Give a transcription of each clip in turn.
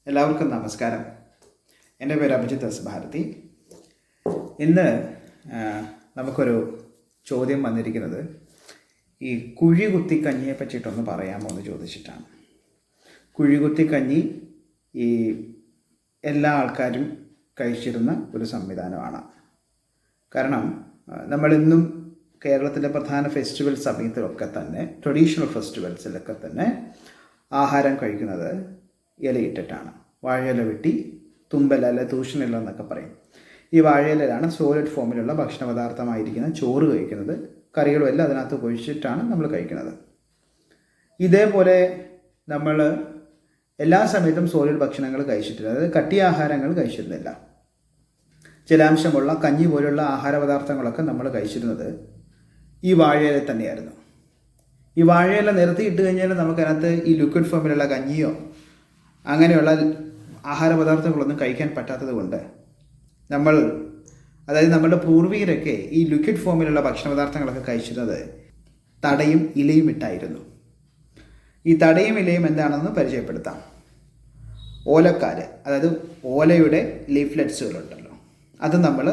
എല്ലാവർക്കും നമസ്കാരം. എൻ്റെ പേര് അഭിജിത്ത് എസ് ഭാരതി. ഇന്ന് നമുക്കൊരു ചോദ്യം വന്നിരിക്കുന്നത് ഈ കുഴികുത്തി കഞ്ഞിയെ പറ്റിയിട്ടൊന്ന് പറയാമോ എന്ന് ചോദിച്ചിട്ടാണ്. കുഴികുത്തി കഞ്ഞി ഈ എല്ലാ ആൾക്കാരും കഴിച്ചിരുന്ന ഒരു സംവിധാനമാണ്. കാരണം നമ്മളിന്നും കേരളത്തിലെ പ്രധാന ഫെസ്റ്റിവൽ സമയത്തിലൊക്കെ തന്നെ, ട്രഡീഷണൽ ഫെസ്റ്റിവൽസിലൊക്കെ തന്നെ ആഹാരം കഴിക്കുന്നത് ഇലയിട്ടിട്ടാണ്. വാഴയില വെട്ടി തുമ്പല അല്ലെ തൂഷണില എന്നൊക്കെ പറയും. ഈ വാഴയിലാണ് സോളിഡ് ഫോമിലുള്ള ഭക്ഷണ പദാർത്ഥമായിരിക്കുന്ന ചോറ് കഴിക്കുന്നത്. കറികളും എല്ലാം അതിനകത്ത് കുഴിച്ചിട്ടാണ് നമ്മൾ കഴിക്കുന്നത്. ഇതേപോലെ നമ്മൾ എല്ലാ സമയത്തും സോളിഡ് ഭക്ഷണങ്ങൾ കഴിച്ചിട്ടില്ല, അതായത് കട്ടിയ ആഹാരങ്ങൾ കഴിച്ചിരുന്നില്ല. ജലാംശമുള്ള കഞ്ഞി പോലുള്ള ആഹാര പദാർത്ഥങ്ങളൊക്കെ നമ്മൾ കഴിച്ചിരുന്നത് ഈ വാഴയില തന്നെയായിരുന്നു. ഈ വാഴയില നിരത്തിയിട്ട് കഴിഞ്ഞാൽ നമുക്കതിനകത്ത് ഈ ലിക്വിഡ് ഫോമിലുള്ള കഞ്ഞിയോ അങ്ങനെയുള്ള ആഹാര പദാർത്ഥങ്ങളൊന്നും കഴിക്കാൻ പറ്റാത്തത് കൊണ്ട് നമ്മുടെ പൂർവികരൊക്കെ ഈ ലിക്വിഡ് ഫോമിലുള്ള ഭക്ഷണ പദാർത്ഥങ്ങളൊക്കെ കഴിച്ചിരുന്നത് തടയും ഇലയും ഇട്ടായിരുന്നു. ഈ തടയും ഇലയും എന്താണെന്ന് പരിചയപ്പെടുത്താം. ഓലക്കാല്, അതായത് ഓലയുടെ ലീഫ്ലെറ്റ്സുകളുണ്ടല്ലോ, അത് നമ്മൾ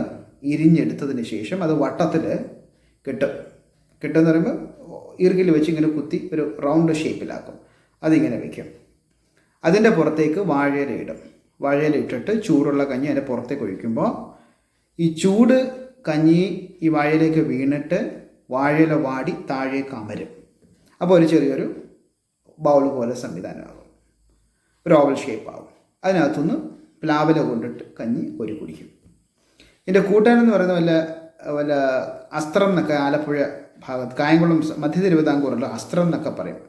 ഇരിഞ്ഞെടുത്തതിന് ശേഷം അത് വട്ടത്തിൽ കിട്ടുമെന്ന് പറയുമ്പോൾ ഇറുകിൽ വെച്ച് ഇങ്ങനെ കുത്തി ഒരു റൗണ്ട് ഷേപ്പിലാക്കും. അതിങ്ങനെ വയ്ക്കും. അതിൻ്റെ പുറത്തേക്ക് വാഴയില ഇടും. വാഴയില ഇട്ടിട്ട് ചൂടുള്ള കഞ്ഞി അതിൻ്റെ പുറത്തേക്ക് ഒഴിക്കുമ്പോൾ ഈ ചൂട് കഞ്ഞി ഈ വാഴയിലേക്ക് വീണിട്ട് വാഴയില വാടി താഴേക്ക് അമരും. അപ്പോൾ ഒരു ചെറിയൊരു ബൗൾ പോലെ സംവിധാനമാകും, ഒരു ഓവൽ ഷേപ്പ് ആകും. അതിനകത്തുനിന്ന് പ്ലാവില കൊണ്ടിട്ട് കഞ്ഞി ഒരു കുടിക്കും. ഇതിൻ്റെ കൂട്ടാനെന്ന് പറയുന്നത് വല്ല അസ്ത്രം എന്നൊക്കെ ആലപ്പുഴ ഭാഗത്ത്, കായംകുളം മധ്യ തിരുവിതാംകൂറിൽ അസ്ത്രം എന്നൊക്കെ പറയും,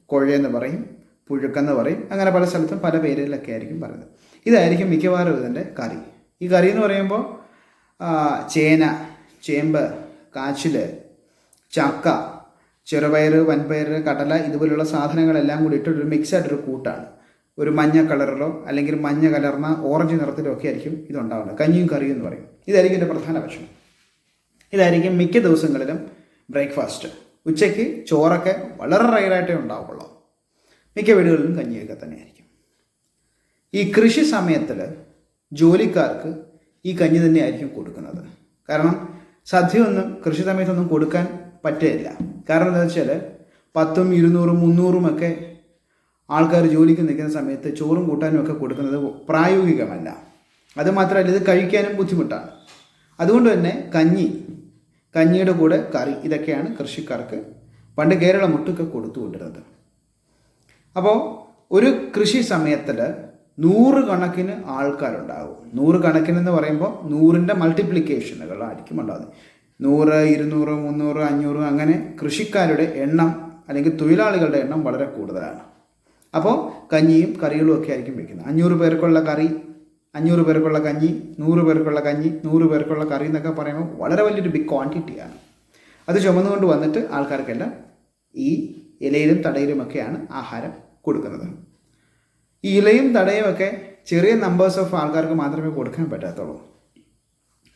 കൊഴയെന്ന് പറയും, പുഴുക്കെന്ന് പറയും. അങ്ങനെ പല സ്ഥലത്തും പല പേരിലൊക്കെ ആയിരിക്കും പറയുന്നത്. ഇതായിരിക്കും മിക്കവാറും ഇതിൻ്റെ കറി. ഈ കറി എന്ന് പറയുമ്പോൾ ചേന, ചേമ്പ്, കാച്ചിൽ, ചക്ക, ചെറുപയർ, വൻപയർ, കടല ഇതുപോലുള്ള സാധനങ്ങളെല്ലാം കൂടി ഇട്ടൊരു മിക്സായിട്ടൊരു കൂട്ടാണ്. ഒരു മഞ്ഞ കളറിലോ അല്ലെങ്കിൽ മഞ്ഞ കലർന്ന ഓറഞ്ച് നിറത്തിലോ ഒക്കെ ആയിരിക്കും ഇതുണ്ടാവുന്നത്. കഞ്ഞിയും കറിയും എന്ന് പറയും. ഇതായിരിക്കും എൻ്റെ പ്രധാന ഭക്ഷണം. ഇതായിരിക്കും മിക്ക ദിവസങ്ങളിലും ബ്രേക്ക്ഫാസ്റ്റ്. ഉച്ചയ്ക്ക് ചോറൊക്കെ വളരെ റയറായിട്ടേ ഉണ്ടാവുള്ളൂ. മിക്ക വീടുകളിലും കഞ്ഞിയൊക്കെ തന്നെയായിരിക്കും. ഈ കൃഷി സമയത്തിൽ ജോലിക്കാർക്ക് ഈ കഞ്ഞി തന്നെയായിരിക്കും കൊടുക്കുന്നത്. കാരണം സദ്യയൊന്നും കൃഷി സമയത്തൊന്നും കൊടുക്കാൻ പറ്റുകയില്ല. കാരണം എന്താ വെച്ചാൽ 10, 200, 300 ഒക്കെ ആൾക്കാർ ജോലിക്ക് നിൽക്കുന്ന സമയത്ത് ചോറും കൂട്ടാനും ഒക്കെ കൊടുക്കുന്നത് പ്രായോഗികമല്ല. അതുമാത്രമല്ല, ഇത് കഴിക്കാനും ബുദ്ധിമുട്ടാണ്. അതുകൊണ്ട് തന്നെ കഞ്ഞിയുടെ കൂടെ കറി ഇതൊക്കെയാണ് കൃഷിക്കാർക്ക് പണ്ട് കേരളം ഒട്ടുക്കെ കൊടുത്തുകൊണ്ടിരുന്നത്. അപ്പോൾ ഒരു കൃഷി സമയത്തിൽ 100 കണക്കിന് ആൾക്കാരുണ്ടാകും. 100 കണക്കിനെന്ന് പറയുമ്പോൾ 100ൻ്റെ മൾട്ടിപ്ലിക്കേഷനുകളായിരിക്കും ഉണ്ടാകുന്നത്. 100, 200, 300, 500 അങ്ങനെ കൃഷിക്കാരുടെ എണ്ണം അല്ലെങ്കിൽ തൊഴിലാളികളുടെ എണ്ണം വളരെ കൂടുതലാണ്. അപ്പോൾ കഞ്ഞിയും കറികളും ഒക്കെ ആയിരിക്കും വയ്ക്കുന്നത്. 500 പേർക്കുള്ള കറി, 500 പേർക്കുള്ള കഞ്ഞി, 100 പേർക്കുള്ള കഞ്ഞി, 100 പേർക്കുള്ള കറി എന്നൊക്കെ പറയുമ്പോൾ വളരെ വലിയൊരു ബിഗ് ക്വാണ്ടിറ്റിയാണ്. അത് ചുമന്നുകൊണ്ട് വന്നിട്ട് ആൾക്കാർക്കെല്ലാം ഈ ഇലയിലും തടയിലുമൊക്കെയാണ് ആഹാരം കൊടുക്കുന്നത്. ഈ ഇലയും തടയുമൊക്കെ ചെറിയ നമ്പേഴ്സ് ഓഫ് ആൾക്കാർക്ക് മാത്രമേ കൊടുക്കാൻ പറ്റത്തുള്ളൂ.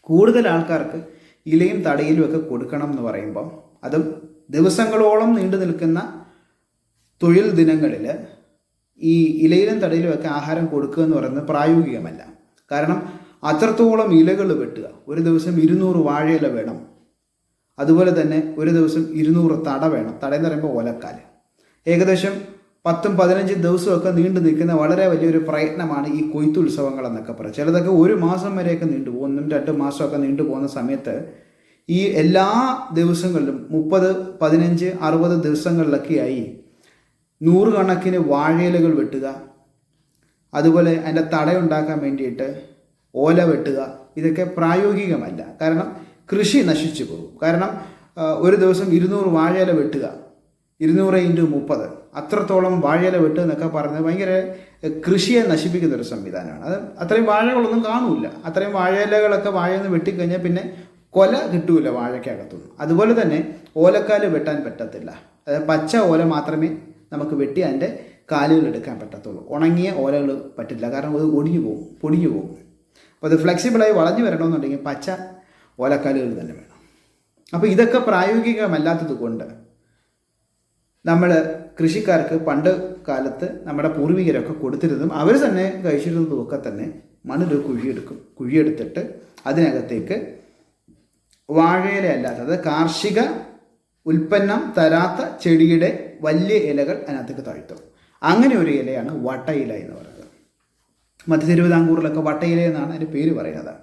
കൂടുതൽ ആൾക്കാർക്ക് ഇലയും തടയിലും ഒക്കെ കൊടുക്കണം എന്ന് പറയുമ്പോൾ അതും ദിവസങ്ങളോളം നീണ്ടു നിൽക്കുന്ന തൊഴിൽ ദിനങ്ങളിൽ ഈ ഇലയിലും തടയിലും ഒക്കെ ആഹാരം കൊടുക്കുക എന്ന് പറയുന്നത് പ്രായോഗികമല്ല. കാരണം അത്രത്തോളം ഇലകൾ വെട്ടുക. ഒരു ദിവസം 200 വാഴയില വേണം. അതുപോലെ തന്നെ ഒരു ദിവസം 200 തട വേണം. തടയെന്ന് പറയുമ്പോൾ ഓലക്കാല്. ഏകദേശം 10-15 ദിവസമൊക്കെ നീണ്ടു നിൽക്കുന്ന വളരെ വലിയൊരു പ്രയത്നമാണ് ഈ കൊയ്ത്തുത്സവങ്ങൾ എന്നൊക്കെ പറയും. ചിലതൊക്കെ 1 മാസം വരെയൊക്കെ നീണ്ടുപോകും. 1-2 മാസമൊക്കെ നീണ്ടു പോകുന്ന സമയത്ത് ഈ എല്ലാ ദിവസങ്ങളിലും 30, 15, 60 ദിവസങ്ങളിലൊക്കെയായി 100 കണക്കിന് വാഴയിലകൾ വെട്ടുക, അതുപോലെ അതിൻ്റെ തടയുണ്ടാക്കാൻ വേണ്ടിയിട്ട് ഓല വെട്ടുക, ഇതൊക്കെ പ്രായോഗികമല്ല. കാരണം കൃഷി നശിച്ചു പോകും. കാരണം ഒരു ദിവസം 200 വാഴയില വെട്ടുക, 200 × 30 അത്രത്തോളം വാഴയില വെട്ടുക എന്നൊക്കെ പറയുന്നത് ഭയങ്കര കൃഷിയെ നശിപ്പിക്കുന്നൊരു സംവിധാനമാണ്. അത് അത്രയും വാഴകളൊന്നും കാണില്ല. അത്രയും വാഴയിലകളൊക്കെ വാഴയിൽ നിന്ന് വെട്ടിക്കഴിഞ്ഞാൽ പിന്നെ കൊല കിട്ടൂല വാഴയ്ക്കകത്തുനിന്ന്. അതുപോലെ തന്നെ ഓലക്കാല് വെട്ടാൻ പറ്റത്തില്ല. അതായത് പച്ച ഓല മാത്രമേ നമുക്ക് വെട്ടി അതിൻ്റെ കാലുകൾ എടുക്കാൻ പറ്റത്തുള്ളൂ. ഉണങ്ങിയ ഓലകൾ പറ്റില്ല, കാരണം അത് പൊടിഞ്ഞു പോകും. അപ്പോൾ അത് ഫ്ലെക്സിബിളായി വളഞ്ഞു വരണമെന്നുണ്ടെങ്കിൽ പച്ച ഓലക്കാലുകൾ തന്നെ വേണം. അപ്പോൾ ഇതൊക്കെ പ്രായോഗികമല്ലാത്തത് കൊണ്ട് നമ്മൾ കൃഷിക്കാർക്ക് പണ്ട് കാലത്ത് നമ്മുടെ പൂർവികരൊക്കെ കൊടുത്തിരുന്നതും അവർ തന്നെ കഴിച്ചിരുന്നതും ഒക്കെ തന്നെ മണ്ണിലൊരു കുഴിയെടുക്കും. കുഴിയെടുത്തിട്ട് അതിനകത്തേക്ക് വാഴയില അല്ലാത്തത് കാർഷിക ഉൽപ്പന്നം തരാത്ത ചെടിയുടെ വലിയ ഇലകൾ അതിനകത്തേക്ക് താഴ്ത്തും. അങ്ങനെ ഒരു ഇലയാണ് വട്ടയില എന്ന് പറയുന്നത്. മധ്യ തിരുവിതാംകൂറിലൊക്കെ വട്ടയില എന്നാണ് അതിൻ്റെ പേര് പറയുന്നത്.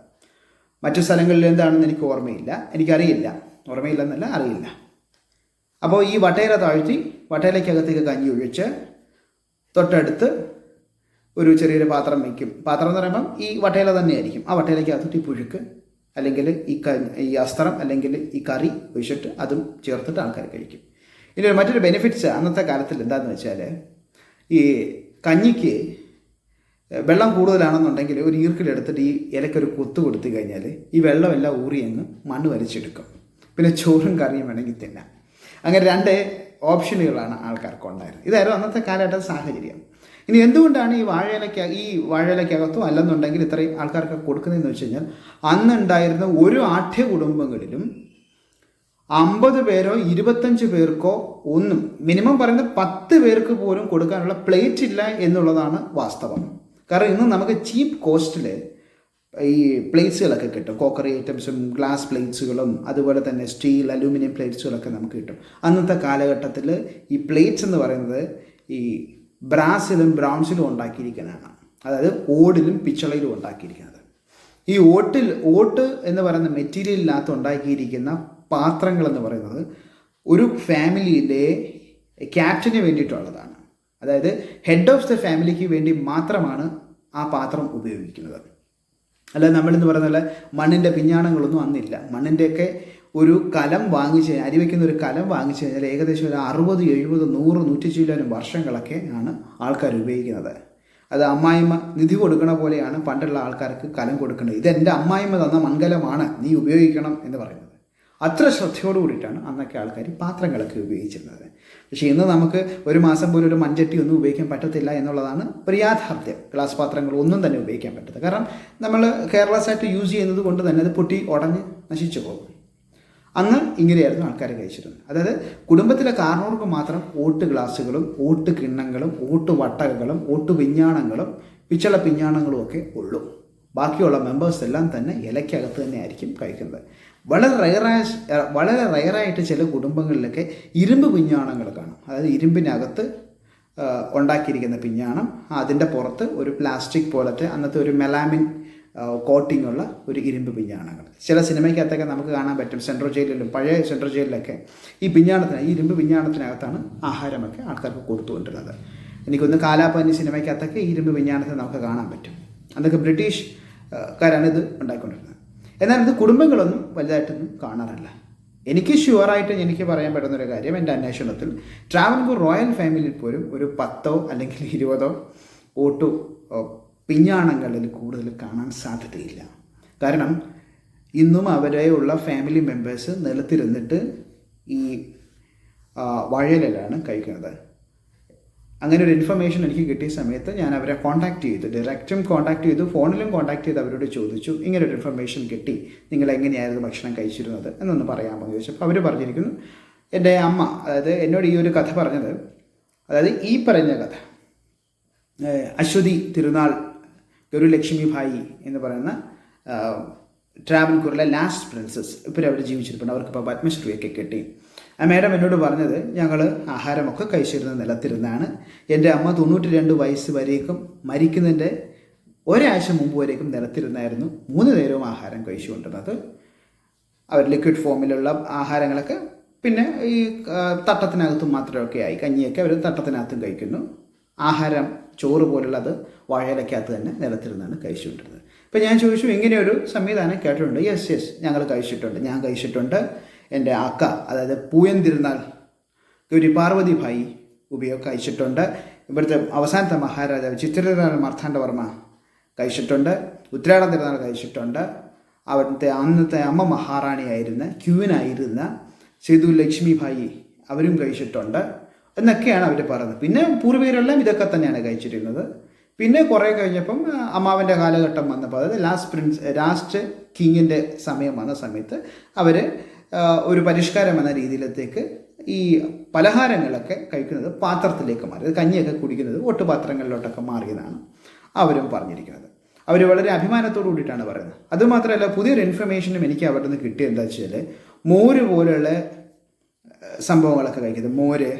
മറ്റു സ്ഥലങ്ങളിൽ എന്താണെന്ന് എനിക്ക് ഓർമ്മയില്ല, എനിക്കറിയില്ല. ഓർമ്മയില്ലെന്നല്ല, അറിയില്ല. അപ്പോൾ ഈ വട്ടയില താഴ്ത്തി വട്ടയിലയ്ക്കകത്തേക്ക് കഞ്ഞി ഒഴിച്ച് തൊട്ടടുത്ത് ഒരു ചെറിയൊരു പാത്രം വയ്ക്കും. പാത്രം എന്ന് പറയുമ്പം ഈ വട്ടയില തന്നെയായിരിക്കും. ആ വട്ടയിലയ്ക്കകത്തോട്ട് ഈ പുഴുക്ക് അല്ലെങ്കിൽ ഈ അസ്ത്രം അല്ലെങ്കിൽ ഈ കറി ഒഴിച്ചിട്ട് അതും ചേർത്തിട്ട് ആൾക്കാർ കഴിക്കും. ഇനി മറ്റൊരു ബെനിഫിറ്റ്സ് അന്നത്തെ കാലത്തിൽ എന്താണെന്ന് വെച്ചാൽ, ഈ കഞ്ഞിക്ക് വെള്ളം കൂടുതലാണെന്നുണ്ടെങ്കിൽ ഒരു ഈർക്കിലെടുത്തിട്ട് ഈ ഇലക്കൊരു കുത്ത് കൊടുത്തു കഴിഞ്ഞാൽ ഈ വെള്ളമെല്ലാം ഊറിയങ്ങ് മണ്ണ് വലിച്ചെടുക്കും. പിന്നെ ചോറും കറിയും വേണമെങ്കിൽ തിന്നാം. അങ്ങനെ 2 ഓപ്ഷനുകളാണ് ആൾക്കാർക്ക് ഉണ്ടായിരുന്നത്. ഇതായിരുന്നു അന്നത്തെ കാലഘട്ട സാഹചര്യം. ഇനി എന്തുകൊണ്ടാണ് ഈ വാഴയിലക്കകത്തും അല്ലെന്നുണ്ടെങ്കിൽ ഇത്രയും ആൾക്കാർക്ക് കൊടുക്കുന്നതെന്ന് വെച്ച് കഴിഞ്ഞാൽ, അന്നുണ്ടായിരുന്ന ഒരു ആഠ്യ കുടുംബങ്ങളിലും 50 പേരോ 25 പേർക്കോ ഒന്നും, മിനിമം പറയുന്നത് 10 പേർക്ക് പോലും കൊടുക്കാനുള്ള പ്ലേറ്റ് ഇല്ല എന്നുള്ളതാണ് വാസ്തവം. കാരണം ഇന്ന് നമുക്ക് ചീപ്പ് കോസ്റ്റിൽ ഈ പ്ലേറ്റ്സുകളൊക്കെ കിട്ടും. കോക്കറി ഐറ്റംസും ഗ്ലാസ് പ്ലേറ്റ്സുകളും അതുപോലെ തന്നെ സ്റ്റീൽ അലൂമിനിയം പ്ലേറ്റ്സുകളൊക്കെ നമുക്ക് കിട്ടും. അന്നത്തെ കാലഘട്ടത്തിൽ ഈ പ്ലേറ്റ്സ് എന്ന് പറയുന്നത് ഈ ബ്രാസിലും ബ്രൗൺസിലും ഉണ്ടാക്കിയിരിക്കുന്നതാണ്. അതായത് ഓടിലും പിച്ചളയിലും ഉണ്ടാക്കിയിരിക്കുന്നത്. ഈ ഓട്ട് എന്ന് പറയുന്ന മെറ്റീരിയലിനകത്ത് ഉണ്ടാക്കിയിരിക്കുന്ന പാത്രങ്ങളെന്ന് പറയുന്നത് ഒരു ഫാമിലിയിലെ ക്യാപ്റ്റന് വേണ്ടിയിട്ടുള്ളതാണ്. അതായത് ഹെഡ് ഓഫ് ദ ഫാമിലിക്ക് വേണ്ടി മാത്രമാണ് ആ പാത്രം ഉപയോഗിക്കുന്നത്. അല്ലാതെ നമ്മളിന്ന് പറയുന്ന പോലെ മണ്ണിൻ്റെ പിഞ്ഞാണങ്ങളൊന്നും അന്നില്ല. മണ്ണിൻ്റെയൊക്കെ ഒരു കലം വാങ്ങിച്ച് അരി വയ്ക്കുന്ന ഒരു കലം വാങ്ങിച്ചു കഴിഞ്ഞാൽ ഏകദേശം ഒരു 60, 70, 100, 100 വർഷങ്ങളൊക്കെ ആണ് ആൾക്കാർ ഉപയോഗിക്കുന്നത്. അത് അമ്മായിമ്മ നിധി കൊടുക്കണ പോലെയാണ് പണ്ടുള്ള ആൾക്കാർക്ക് കലം കൊടുക്കുന്നത്. ഇതെൻ്റെ അമ്മായിമ്മ തന്ന മംഗലമാണ്, നീ ഉപയോഗിക്കണം എന്ന് പറയുന്നത്. അത്ര ശ്രദ്ധയോട് കൂടിയിട്ടാണ് അന്നൊക്കെ ആൾക്കാർ പാത്രങ്ങളൊക്കെ ഉപയോഗിച്ചിരുന്നത്. പക്ഷേ ഇന്ന് നമുക്ക് ഒരു മാസം പോലും ഒരു മൺചട്ടി ഒന്നും ഉപയോഗിക്കാൻ പറ്റത്തില്ല എന്നുള്ളതാണ് ഒരു യാഥാർത്ഥ്യം. ഗ്ലാസ് പാത്രങ്ങൾ ഒന്നും തന്നെ ഉപയോഗിക്കാൻ പറ്റത്തില്ല. കാരണം നമ്മൾ കെയർലെസ് ആയിട്ട് യൂസ് ചെയ്യുന്നത് കൊണ്ട് തന്നെ അത് പൊട്ടി ഉടഞ്ഞ് നശിച്ചു പോകും. അന്ന് ഇങ്ങനെയായിരുന്നു ആൾക്കാർ കഴിച്ചിരുന്നത്. അതായത് കുടുംബത്തിലെ കാരണവർക്ക് മാത്രം ഓട്ട് ഗ്ലാസ്സുകളും ഓട്ട് കിണ്ണങ്ങളും ഓട്ട് വട്ടകങ്ങളും ഓട്ട് പിഞ്ഞാണങ്ങളും പിച്ചള പിഞ്ഞാണങ്ങളും ഒക്കെ ഉള്ളൂ. ബാക്കിയുള്ള മെമ്പേഴ്സ് എല്ലാം തന്നെ ഇലയ്ക്കകത്ത് തന്നെ ആയിരിക്കും കഴിക്കുന്നത്. വളരെ റയറായിട്ട് ചില കുടുംബങ്ങളിലൊക്കെ ഇരുമ്പ് പിഞ്ഞാണങ്ങൾ കാണും. അതായത് ഇരുമ്പിനകത്ത് ഉണ്ടാക്കിയിരിക്കുന്ന പിഞ്ഞാണം, അതിൻ്റെ പുറത്ത് ഒരു പ്ലാസ്റ്റിക് പോലത്തെ അന്നത്തെ ഒരു മെലാമിൻ കോട്ടിംഗ് ഉള്ള ഒരു ഇരുമ്പ് പിഞ്ഞാണങ്ങൾ. ചില സിനിമയ്ക്കകത്തൊക്കെ നമുക്ക് കാണാൻ പറ്റും. സെൻട്രൽ ജയിലിലും പഴയ സെൻട്രൽ ജയിലിലൊക്കെ ഈ ഇരുമ്പ് പിഞ്ഞാണത്തിനകത്താണ് ആഹാരമൊക്കെ ആൾക്കാർക്ക് കൊടുത്തുകൊണ്ടിരുന്നത്. എനിക്കൊന്ന് കാലാപാനി സിനിമയ്ക്കകത്തൊക്കെ ഈ ഇരുമ്പ് പിഞ്ഞാണത്തെ നമുക്ക് കാണാൻ പറ്റും. അതൊക്കെ ബ്രിട്ടീഷുകാരാണ് ഇത് ഉണ്ടാക്കിക്കൊണ്ടിരുന്നത്. എന്നാൽ ഇത് കുടുംബങ്ങളൊന്നും വലുതായിട്ടൊന്നും കാണാറില്ല. എനിക്ക് ഷുവറായിട്ട് എനിക്ക് പറയാൻ പറ്റുന്നൊരു കാര്യം, എൻ്റെ അന്വേഷണത്തിൽ ട്രാവൻകൂർ റോയൽ ഫാമിലിയിൽ പോലും ഒരു 10 അല്ലെങ്കിൽ 20 ഓട്ടു പിഞ്ഞാണങ്ങളിൽ കൂടുതൽ കാണാൻ സാധ്യതയില്ല. കാരണം ഇന്നും അവരെയുള്ള ഫാമിലി മെമ്പേഴ്സ് നിലത്തിരുന്നിട്ട് ഈ വാഴയിലാണ് കഴിക്കുന്നത്. അങ്ങനെ ഒരു ഇൻഫർമേഷൻ എനിക്ക് കിട്ടിയ സമയത്ത് ഞാൻ അവരെ കോൺടാക്ട് ചെയ്തു. ഡയറക്റ്റും കോൺടാക്ട് ചെയ്തു, ഫോണിലും കോൺടാക്ട് ചെയ്ത് അവരോട് ചോദിച്ചു, ഇങ്ങനൊരു ഇൻഫർമേഷൻ കിട്ടി, നിങ്ങൾ എങ്ങനെയായിരുന്നു ഭക്ഷണം കഴിച്ചിരുന്നത് എന്നൊന്ന് പറയാമോ എന്ന് ചോദിച്ചപ്പോൾ അവർ പറഞ്ഞിരിക്കുന്നു, എൻ്റെ അമ്മ, അതായത് എന്നോട് ഈ ഒരു കഥ പറഞ്ഞത്, അതായത് ഈ പറഞ്ഞ കഥ അശ്വതി തിരുനാൾ ഗൗരിലക്ഷ്മി ഭായി എന്ന് പറയുന്ന ട്രാവൻകൂറിലെ ലാസ്റ്റ് പ്രിൻസസ് ഇപ്പോൾ അവർ ജീവിച്ചിരിപ്പുണ്ട്. അവർക്കിപ്പോൾ പത്മശ്രീയൊക്കെ കിട്ടി. ആ മാഡം എന്നോട് പറഞ്ഞത്, ഞങ്ങൾ ആഹാരമൊക്കെ കഴിച്ചിരുന്ന നിലത്തിരുന്നാണ്. എൻ്റെ അമ്മ 92 വയസ്സ് വരേക്കും മരിക്കുന്നതിൻ്റെ ഒരാഴ്ച മുമ്പ് വരേക്കും നിലത്തിരുന്നായിരുന്നു 3 നേരവും ആഹാരം കഴിച്ചുകൊണ്ടിരുന്നത്. അവർ ലിക്വിഡ് ഫോമിലുള്ള ആഹാരങ്ങളൊക്കെ പിന്നെ ഈ തട്ടത്തിനകത്തും മാത്രമൊക്കെ ആയി. കഞ്ഞിയൊക്കെ അവർ തട്ടത്തിനകത്തും കഴിക്കുന്നു. ആഹാരം ചോറ് പോലുള്ളത് വാഴയിലക്കകത്ത് തന്നെ നിലത്തിരുന്നാണ് കഴിച്ചുകൊണ്ടിരുന്നത്. ഇപ്പം ഞാൻ ചോദിച്ചു, ഇങ്ങനെയൊരു സംവിധാനം കേട്ടിട്ടുണ്ട്? യെസ് ഞങ്ങൾ കഴിച്ചിട്ടുണ്ട്. ഞാൻ കഴിച്ചിട്ടുണ്ട്. എൻ്റെ അക്ക, അതായത് പൂയൻ തിരുനാൾ ഗൗരി പാർവതി ഭായി കഴിച്ചിട്ടുണ്ട്. ഇവിടുത്തെ അവസാനത്തെ മഹാരാജാവ് ചിത്രതിരുനാൾ മാർത്താണ്ഡവർമ്മ കഴിച്ചിട്ടുണ്ട്. ഉത്രാട തിരുനാൾ കഴിച്ചിട്ടുണ്ട്. അവിടുത്തെ അന്നത്തെ അമ്മ മഹാറാണിയായിരുന്ന ക്യൂവിനായിരുന്ന സേതു ലക്ഷ്മി ഭായി അവരും കഴിച്ചിട്ടുണ്ട് എന്നൊക്കെയാണ് അവർ പറയുന്നത്. പിന്നെ പൂർവികരെല്ലാം ഇതൊക്കെ തന്നെയാണ് കഴിച്ചിരുന്നത്. പിന്നെ കുറേ കഴിഞ്ഞപ്പം അമ്മാവൻ്റെ കാലഘട്ടം വന്നപ്പോൾ, അതായത് ലാസ്റ്റ് കിങ്ങിൻ്റെ സമയം വന്ന സമയത്ത് അവർ ഒരു പരിഷ്കാരം എന്ന രീതിയിലത്തേക്ക് ഈ പലഹാരങ്ങളൊക്കെ കഴിക്കുന്നത് പാത്രത്തിലേക്ക് മാറി, കഞ്ഞിയൊക്കെ കുടിക്കുന്നത് ഒട്ടുപാത്രങ്ങളിലോട്ടൊക്കെ മാറിയതാണ് അവരും പറഞ്ഞിരിക്കുന്നത്. അവർ വളരെ അഭിമാനത്തോടു കൂടിയിട്ടാണ് പറയുന്നത്. അതുമാത്രമല്ല, പുതിയൊരു ഇൻഫർമേഷനും എനിക്ക് അവിടെ നിന്ന് കിട്ടിയത് എന്താ വെച്ചാൽ, മോര് പോലെയുള്ള സംഭവങ്ങളൊക്കെ കഴിക്കുന്നത്, മോര്,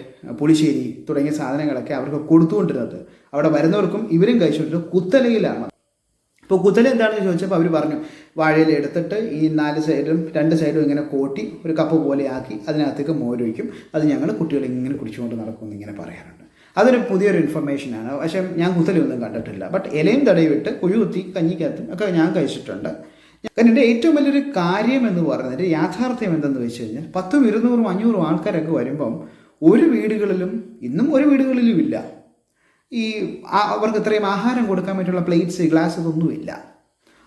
പുളിശ്ശേരി തുടങ്ങിയ സാധനങ്ങളൊക്കെ അവർക്ക് കൊടുത്തുകൊണ്ടിരുന്നത് അവിടെ വരുന്നവർക്കും ഇവരും കഴിച്ചുകൊണ്ടിരുന്നത് കുത്തലയിലാണ്. ഇപ്പോൾ കുത്തല എന്താണെന്ന് ചോദിച്ചപ്പോൾ അവർ പറഞ്ഞു, വാഴയില എടുത്തിട്ട് ഈ 4 സൈഡും 2 സൈഡും ഇങ്ങനെ കോട്ടി ഒരു കപ്പ് പോലെ ആക്കി അതിനകത്തേക്ക് മോരൊഴിക്കും, അത് ഞങ്ങൾ കുട്ടികൾ ഇങ്ങനെ കുടിച്ചുകൊണ്ട് നടക്കുമെന്ന് ഇങ്ങനെ പറയാറുണ്ട്. അതൊരു പുതിയൊരു ഇൻഫർമേഷനാണ്. പക്ഷേ ഞാൻ കുത്തലയൊന്നും കണ്ടിട്ടില്ല. ബട്ട് ഇലയും തടവിട്ട് കുഴി കഞ്ഞിക്കകത്തും ഒക്കെ ഞാൻ കഴിച്ചിട്ടുണ്ട്. കാരണം എൻ്റെ ഏറ്റവും വലിയൊരു കാര്യം എന്ന് പറയുന്നത്, യാഥാർത്ഥ്യം എന്തെന്ന് വെച്ച് കഴിഞ്ഞാൽ 10, 200, 500 ആൾക്കാരൊക്കെ വരുമ്പം ഒരു വീടുകളിലും ഇല്ല ഈ അവർക്ക് ഇത്രയും ആഹാരം കൊടുക്കാൻ പറ്റുള്ള പ്ലേറ്റ്സ്, ഗ്ലാസ് ഇതൊന്നുമില്ല.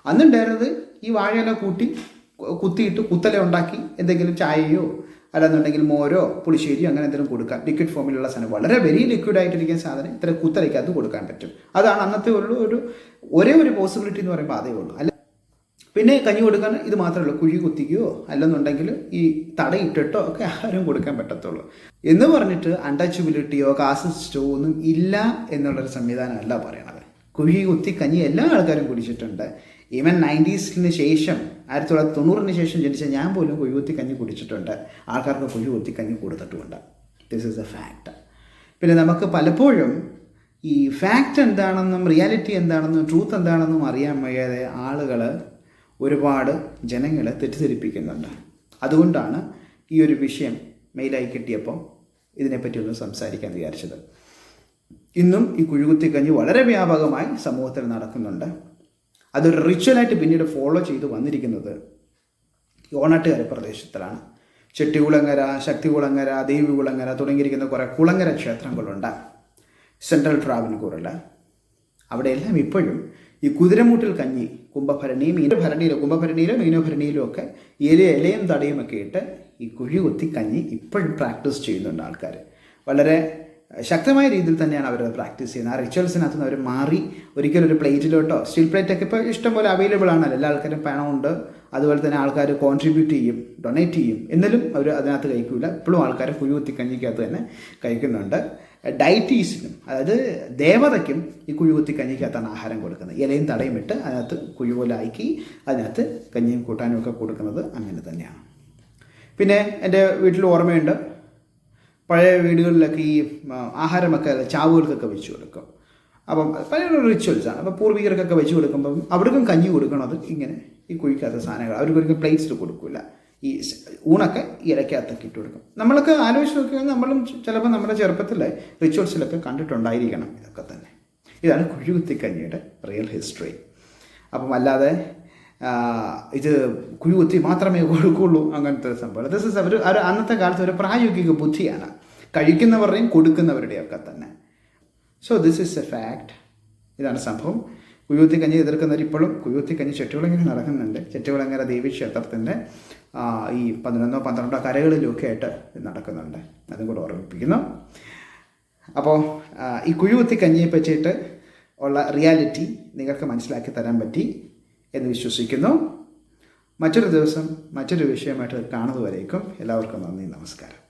അന്നുണ്ടായിരുന്നത് ഈ വാഴയില കുത്തിയിട്ട് കുത്തല ഉണ്ടാക്കി എന്തെങ്കിലും ചായയോ അല്ലെന്നുണ്ടെങ്കിൽ മോരോ പുളിശ്ശേരിയോ അങ്ങനെ എന്തെങ്കിലും കൊടുക്കാം. ലിക്വിഡ് ഫോമിലുള്ള സാധനം, വളരെ വെരി ലിക്വിഡായിട്ടിരിക്കുന്ന സാധനം ഇത്ര കുത്തലയ്ക്കകത്ത് കൊടുക്കാൻ പറ്റും. അതാണ് അന്നത്തെ ഒരേ ഒരു പോസിബിലിറ്റി എന്ന് പറയുമ്പോൾ അതേ ഉള്ളൂ. പിന്നെ കഞ്ഞി കൊടുക്കാൻ ഇത് മാത്രമേ ഉള്ളൂ, കുഴി കുത്തിക്കുകയോ അല്ലെന്നുണ്ടെങ്കിൽ ഈ തടയിട്ടിട്ടോ ഒക്കെ ആഹാരം കൊടുക്കാൻ പറ്റത്തുള്ളൂ. എന്ന് പറഞ്ഞിട്ട് അൺടച്ചബിലിറ്റിയോ കാസിസ്റ്റോ ഒന്നും ഇല്ല എന്നുള്ളൊരു സംവിധാനമല്ല പറയണത്. കുഴി കുത്തി കഞ്ഞി എല്ലാ ആൾക്കാരും കുടിച്ചിട്ടുണ്ട്. ഈവൻ 90s ശേഷം 1990 ശേഷം ജനിച്ച ഞാൻ പോലും കുഴി കുത്തി കഞ്ഞി കുടിച്ചിട്ടുണ്ട്. ആൾക്കാർക്ക് കുഴി കുത്തി കഞ്ഞി കൊടുത്തിട്ടുമുണ്ട്. This is a fact. പിന്നെ നമുക്ക് പലപ്പോഴും ഈ ഫാക്റ്റ് എന്താണെന്നും റിയാലിറ്റി എന്താണെന്നും ട്രൂത്ത് എന്താണെന്നും അറിയാൻ വയ്യാതെ ആളുകൾ, ഒരുപാട് ജനങ്ങളെ തെറ്റിദ്ധരിപ്പിക്കുന്നുണ്ട്. അതുകൊണ്ടാണ് ഈ ഒരു വിഷയം മെയിലായി കിട്ടിയപ്പോൾ ഇതിനെപ്പറ്റി ഒന്ന് സംസാരിക്കാൻ വിചാരിച്ചത്. ഇന്നും ഈ കുഴികുത്തിക്കഞ്ഞി വളരെ വ്യാപകമായി സമൂഹത്തിൽ നടക്കുന്നുണ്ട്. അതൊരു റിച്വലായിട്ട് പിന്നീട് ഫോളോ ചെയ്ത് വന്നിരിക്കുന്നത് ഓണാട്ടുകര പ്രദേശത്തിലാണ്. ചെട്ടികുളങ്ങര, ശക്തികുളങ്ങര, ദേവികുളങ്ങര തുടങ്ങിയിരിക്കുന്ന കുറേ കുളങ്ങര ക്ഷേത്രങ്ങളുണ്ട് സെൻട്രൽ ട്രാവൻകൂറിൽ. അവിടെയെല്ലാം ഇപ്പോഴും ഈ കുതിരമൂട്ടിൽ കഞ്ഞി കുംഭഭരണിയിലോ മീനോഭരണിയിലും ഒക്കെ ഇലയും തടയും ഒക്കെ ഇട്ട് ഈ കുഴി കുത്തി കഞ്ഞി ഇപ്പോഴും പ്രാക്ടീസ് ചെയ്യുന്നുണ്ട് ആൾക്കാർ. വളരെ ശക്തമായ രീതിയിൽ തന്നെയാണ് അവരത് പ്രാക്ടീസ് ചെയ്യുന്നത്. ആ റിച്വൽസിനകത്ത് നിന്ന് അവർ മാറി ഒരിക്കലും ഒരു പ്ലേറ്റിലോട്ടോ, സ്റ്റീൽ പ്ലേറ്റൊക്കെ ഇപ്പോൾ ഇഷ്ടംപോലെ അവൈലബിൾ ആണല്ലോ, എല്ലാ ആൾക്കാരും പണമുണ്ട്, അതുപോലെ തന്നെ ആൾക്കാർ കോൺട്രിബ്യൂട്ട് ചെയ്യും, ഡൊണേറ്റ് ചെയ്യും, എന്നാലും അവർ അതിനകത്ത് കഴിക്കില്ല. ഇപ്പോഴും ആൾക്കാർ കുഴി കുത്തി കഞ്ഞിക്കകത്ത് തന്നെ കഴിക്കുന്നുണ്ട്. ഡയറ്റീസിനും, അതായത് ദേവതയ്ക്കും ഈ കുഴികുത്തി കഞ്ഞിക്കകത്താണ് ആഹാരം കൊടുക്കുന്നത്. ഇലയും തടയും ഇട്ട് അതിനകത്ത് കുഴി പോലെ ആക്കി അതിനകത്ത് കഞ്ഞിയും കൂട്ടാനും ഒക്കെ കൊടുക്കുന്നത് അങ്ങനെ തന്നെയാണ്. പിന്നെ എൻ്റെ വീട്ടിൽ ഓർമ്മയുണ്ട്, പഴയ വീടുകളിലൊക്കെ ഈ ആഹാരമൊക്കെ ചാവുകൾക്കൊക്കെ വെച്ച് കൊടുക്കും. അപ്പം പല റിച്വൽസാണ്. അപ്പോൾ പൂർവികർക്കൊക്കെ വെച്ച് കൊടുക്കുമ്പം അവർക്കും കഞ്ഞി കൊടുക്കണത് ഇങ്ങനെ ഈ കുഴിക്കകത്ത സാധനങ്ങൾ, അവർക്കൊരിക്കലും പ്ലേറ്റ്സിൽ കൊടുക്കില്ല. ഈ ഊണൊക്കെ ഇലക്കകത്തൊക്കെ ഇട്ട് കൊടുക്കും. നമ്മളൊക്കെ ആലോചിച്ച് നോക്കിയാൽ നമ്മളും ചിലപ്പോൾ നമ്മുടെ ചെറുപ്പത്തിലെ റിച്വൽസിലൊക്കെ കണ്ടിട്ടുണ്ടായിരിക്കണം ഇതൊക്കെ തന്നെ. ഇതാണ് കുഴികുത്തിക്കഞ്ഞിയുടെ റിയൽ ഹിസ്റ്ററി. അപ്പം അല്ലാതെ ഇത് കുഴികുത്തി മാത്രമേ കൊടുക്കുള്ളൂ അങ്ങനത്തെ സംഭവം. ദിസ് ഇസ് അവർ അന്നത്തെ കാലത്ത് ഒരു പ്രായോഗിക ബുദ്ധിയാണ്, കഴിക്കുന്നവരുടെയും കൊടുക്കുന്നവരുടെയും ഒക്കെ തന്നെ. So this is a fact. ഇതാണ് സംഭവം. കുഴികുത്തിക്കഞ്ഞി എതിർക്കുന്നവർ ഇപ്പോഴും കുഴികുത്തിക്കഞ്ഞി ചെട്ടികുളങ്ങര നടക്കുന്നുണ്ട്. ചെട്ടികുളങ്ങര ദേവീക്ഷേത്രത്തിൻ്റെ ഈ 11 12 കരകളിലൊക്കെ ആയിട്ട് നടക്കുന്നുണ്ട്. അതും കൂടെ ഓർമ്മിപ്പിക്കുന്നു. അപ്പോൾ ഈ കുഴികുത്തിക്കഞ്ഞിയെ പറ്റിയിട്ട് ഉള്ള റിയാലിറ്റി നിങ്ങൾക്ക് മനസ്സിലാക്കി തരാൻ പറ്റി എന്ന് വിശ്വസിക്കുന്നു. മറ്റൊരു ദിവസം മറ്റൊരു വിഷയമായിട്ട് കാണുന്നതുവരേക്കും എല്ലാവർക്കും നന്ദി, നമസ്കാരം.